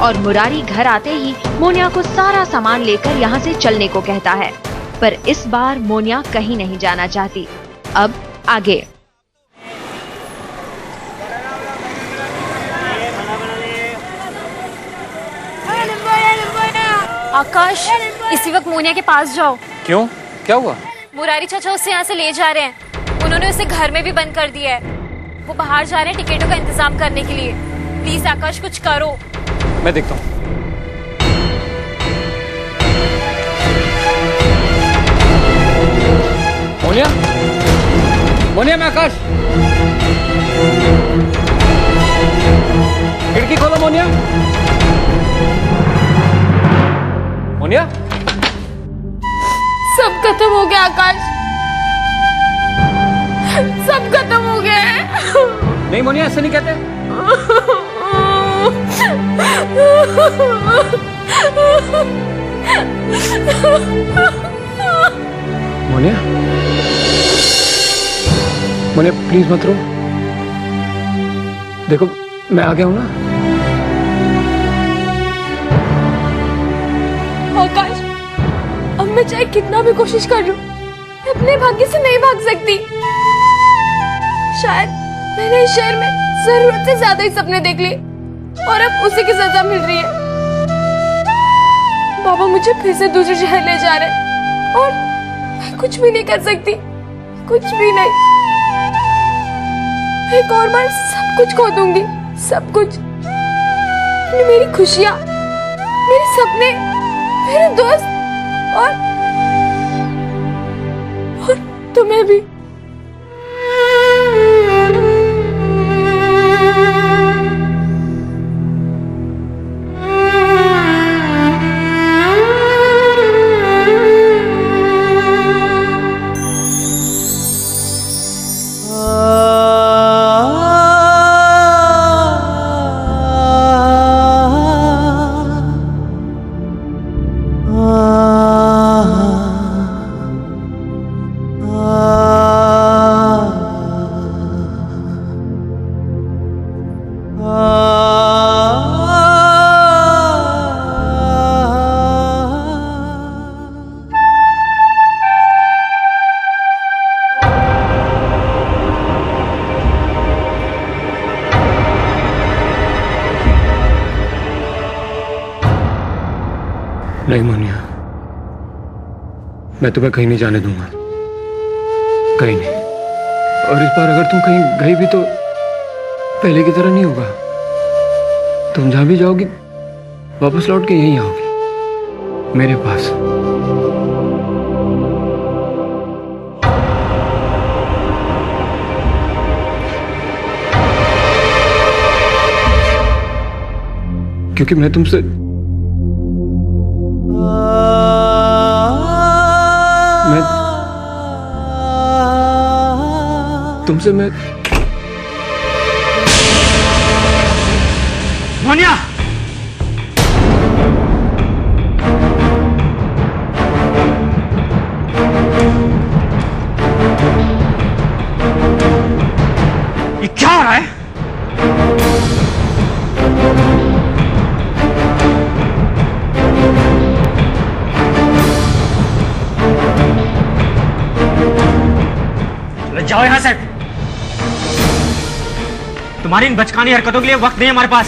और मुरारी घर आते ही मोनिया को सारा सामान लेकर यहाँ से चलने को कहता है। पर इस बार मोनिया कहीं नहीं जाना चाहती। अब आगे। आकाश, इसी वक्त मोनिया के पास जाओ। क्यों, क्या हुआ? मुरारी चाचा उसे यहाँ से ले जा रहे हैं। उन्होंने उसे घर में भी बंद कर दिया है। वो बाहर जा रहे हैं टिकटों का इंतजाम करने के लिए। प्लीज आकाश, कुछ करो। मैं देखता हूँ। मोनिया, मोनिया, मैं आकाश। खिड़की खोलो मोनिया। मोनिया, सब खत्म हो गया आकाश, सब खत्म हो गया है। नहीं मोनिया, ऐसे नहीं कहते। मोनिया, मोनिया प्लीज मत रो। देखो मैं आ गया हूं ना। आकाश, अब मैं चाहे कितना भी कोशिश कर लूं, मैं अपने भाग्य से नहीं भाग सकती। शायद मैंने इस शहर में जरूरत से ज्यादा ही सपने देख लिए और अब उसी की सजा मिल रही है। बाबा मुझे फिर से दूसरे शहर ले जा रहे हैं और मैं कुछ भी नहीं कर सकती, कुछ भी नहीं। एक और बार सब कुछ खो दूंगी, सब कुछ। मेरी खुशियां, मेरे सपने, मेरे दोस्त और तुम्हें भी। नहीं मोनिया, मैं तुम्हें कहीं नहीं जाने दूंगा, कहीं नहीं। और इस बार अगर तुम कहीं गई भी तो पहले की तरह नहीं होगा। तुम जहां भी जाओगी वापस लौट के यहीं आओगी, मेरे पास। क्योंकि मैं तुमसे मोनिया, ये क्या हो रहा है? जाओ यहां से। तुम्हारी इन बचकानी हरकतों के लिए वक्त नहीं है हमारे पास।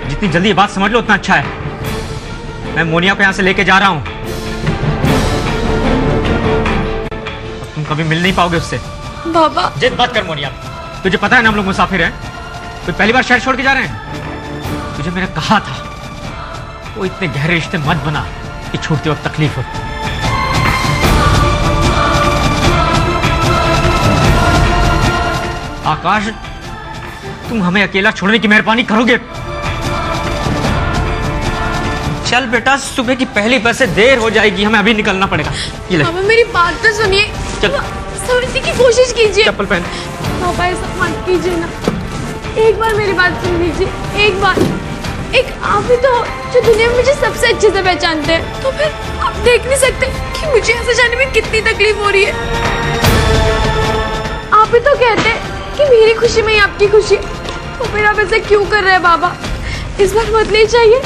जितनी जल्दी ये बात समझ लो उतना अच्छा है। मैं मोनिया को यहां से लेके जा रहा हूं। अब तुम कभी मिल नहीं पाओगे उससे। बाबा, जिद मत कर मोनिया। तुझे पता है ना हम लोग मुसाफिर हैं। तो पहली बार शहर छोड़ के जा रहे हैं। तुझे मैंने कहा था वो इतने गहरे रिश्ते मत बना कि छोड़ते वक्त तकलीफ हो। आकाश, तुम हमें अकेला छोड़ने की मेहरबानी करोगे? चल बेटा, सुबह की पहली बस से देर हो जाएगी, हमें अभी निकलना पड़ेगा। ये ले। बाबा मेरी बात तो सुनिए। चल। समझने की कोशिश कीजिए। चप्पल पहन। बाबा ऐसा मत कीजिए ना, एक बार मेरी बात सुन लीजिए। एक बार, एक आप ही तो जो दुनिया में मुझे सबसे अच्छे से पहचानते हैं। तो फिर आप देख नहीं सकते कि मुझे ऐसे जाने में कितनी तकलीफ हो रही है। आप ही तो कहते हैं कि मेरी खुशी में ही आपकी खुशी। तो फिर आप ऐसे क्यों कर रहे हैं बाबा? इस बार मत ले जाइए।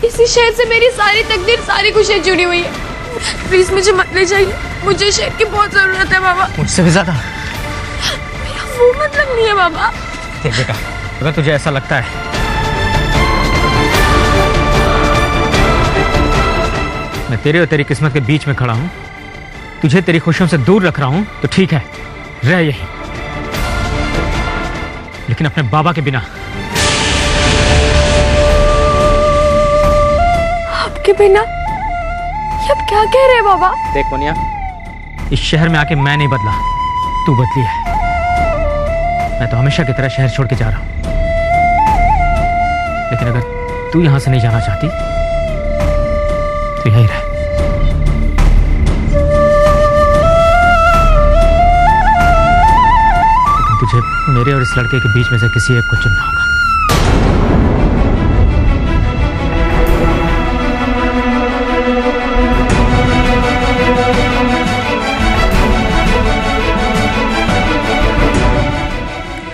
इसी शहर से मेरी सारी तकदीर, सारी खुशियाँ जुड़ी हुई है। प्लीज मुझे मत ले जाइए, मुझे शहर की बहुत जरूरत है बाबा। मुझसे भी ज्यादा? मेरा वो मतलब नहीं है बाबा। देख बेटा, अगर तुझे ऐसा लगता है मैं तेरे और तेरी किस्मत के बीच में खड़ा हूं, तुझे तेरी खुशियों से दूर रख रहा हूं, तो ठीक है, रह यही, लेकिन अपने बाबा के बिना। आपके बिना? ये आप क्या कह रहे हैं बाबा? देख मोनिया, इस शहर में आके मैं नहीं बदला, तू बदली है। मैं तो हमेशा की तरह शहर छोड़ के जा रहा हूं, लेकिन अगर तू यहां से नहीं जाना चाहती तो यहीं रह। लेकिन तुझे मेरे और इस लड़के के बीच में से किसी एक को चुनना होगा।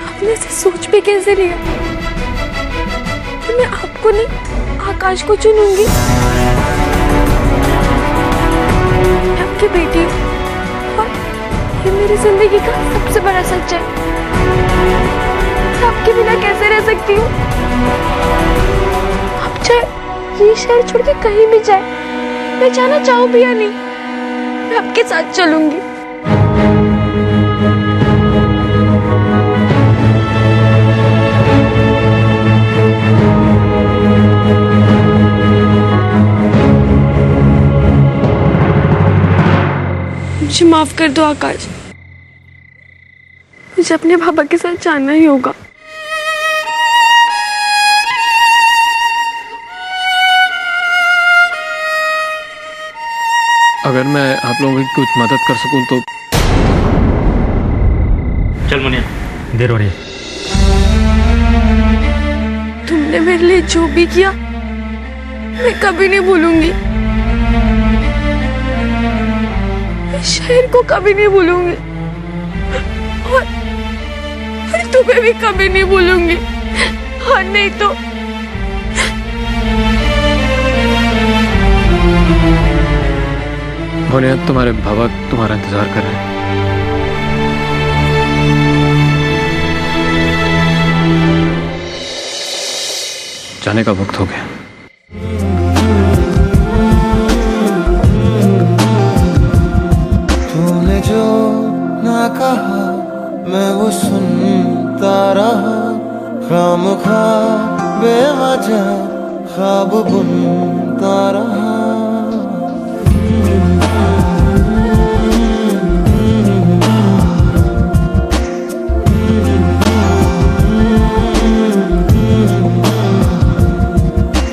आपने ऐसे सोच भी कैसे लिया कि मैं आपको नहीं, आकाश को चुनूंगी? मैं आपकी बेटी हूँ और ये मेरी जिंदगी का सबसे बड़ा सच है। मैं आपके बिना कैसे रह सकती हूँ? आप चाहे ये शहर छोड़ के कहीं भी जाए, मैं जाना चाहूँ भी या नहीं, मैं आपके साथ चलूंगी। मुझे माफ कर दो आकाश, मुझे अपने पापा के साथ जाना ही होगा। अगर मैं आप लोगों की कुछ मदद कर सकूं तो। चल मुनिया, देर हो रही है। तुमने मेरे लिए जो भी किया मैं कभी नहीं भूलूंगी। मैं शहर को कभी नहीं भूलूंगी और तुम्हें भी कभी नहीं भूलूंगी। और नहीं तो मोनिया, तुम्हारे बाबा तुम्हारा इंतजार कर रहे हैं। जाने का वक्त हो गया। तूने जो ना कहा मैं वो सुनता रहा, खामखा बेवजह ख्वाब बुनता रहा।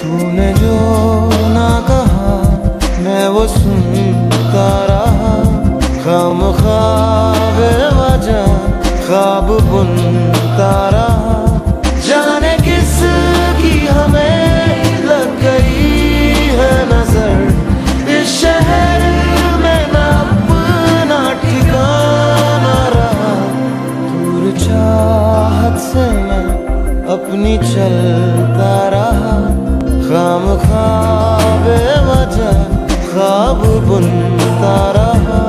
तूने जो ना कहा मैं वो सुनता रहा, खामखा बेवजह ख्वाब बुनता रहा। जाने किस की हमें लग गई है नजर, इस शहर में ना अपना ठिकाना रहा। दूर चाहत से मैं अपनी चलता रहा, खामखा बेवजह ख्वाब बुनता रहा।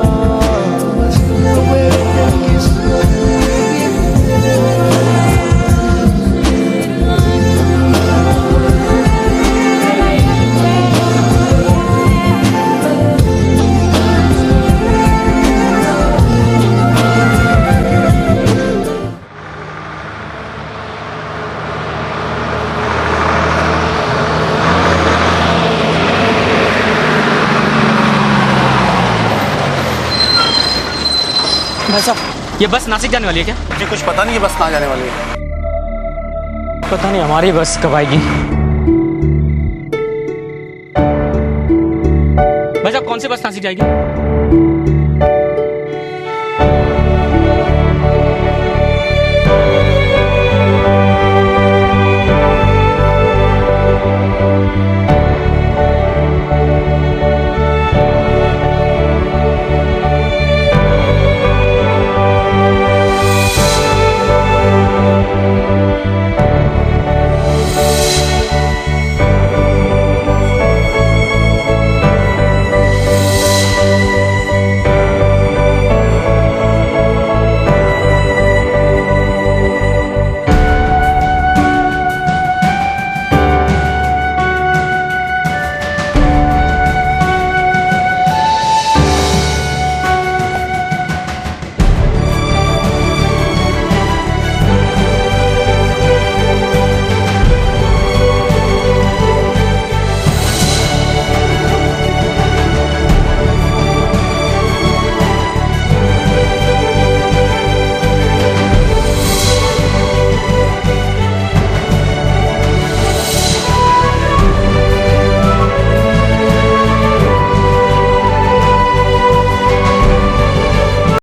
भाई साहब, ये बस नासिक जाने वाली है क्या? मुझे कुछ पता नहीं, ये बस कहाँ जाने वाली है। पता नहीं हमारी बस कब आएगी। भाई साहब, कौन सी बस नासिक जाएगी?